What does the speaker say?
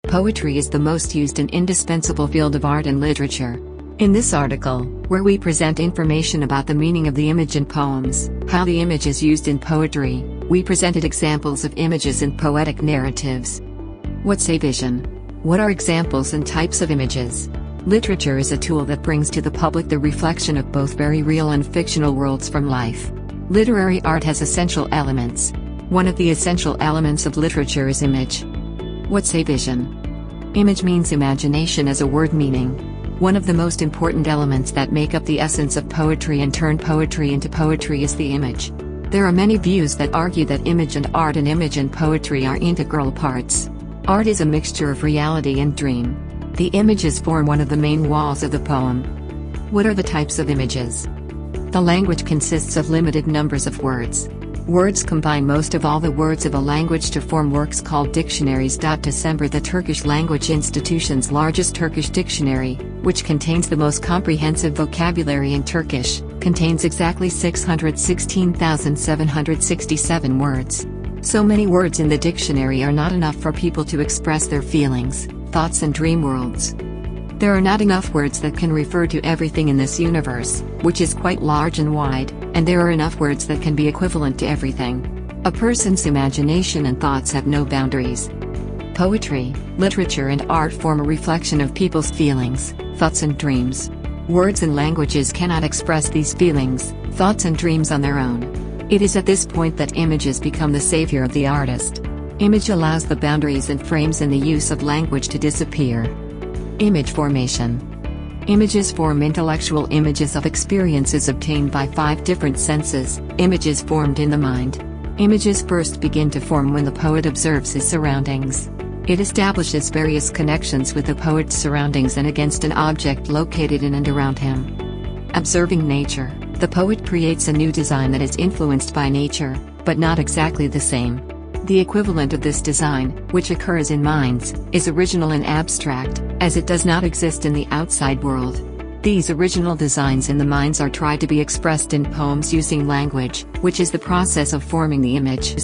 Poetry is the most used and indispensable field of art and literature. In this article, where we present information about the meaning of the image in poems, how the image is used in poetry, we presented examples of images in poetic narratives. What's a vision? What are examples and types of images? Literature is a tool that brings to the public the reflection of both very real and fictional worlds from life. Literary art has essential elements. One of the essential elements of literature is image. What's a vision? Image means imagination as a word meaning. One of the most important elements that make up the essence of poetry and turn poetry into poetry is the image. There are many views that argue that image and art and image and poetry are integral parts. Art is a mixture of reality and dream. The images form one of the main walls of the poem. What are the types of images? The language consists of limited numbers of words. Words combine most of all the words of a language to form works called dictionaries. December, the Turkish Language Institution's largest Turkish dictionary, which contains the most comprehensive vocabulary in Turkish, contains exactly 616,767 words. So many words in the dictionary are not enough for people to express their feelings, thoughts and dream worlds. There are not enough words that can refer to everything in this universe, which is quite large and wide, and there are enough words that can be equivalent to everything. A person's imagination and thoughts have no boundaries. Poetry, literature and art form a reflection of people's feelings, thoughts and dreams. Words and languages cannot express these feelings, thoughts and dreams on their own. It is at this point that images become the savior of the artist. Image allows the boundaries and frames in the use of language to disappear. Image formation. Images form intellectual images of experiences obtained by 5 different senses, images formed in the mind. Images first begin to form when the poet observes his surroundings. It establishes various connections with the poet's surroundings and against an object located in and around him. Observing nature, the poet creates a new design that is influenced by nature, but not exactly the same. The equivalent of this design, which occurs in minds, is original and abstract, as it does not exist in the outside world. These original designs in the minds are tried to be expressed in poems using language, which is the process of forming the image.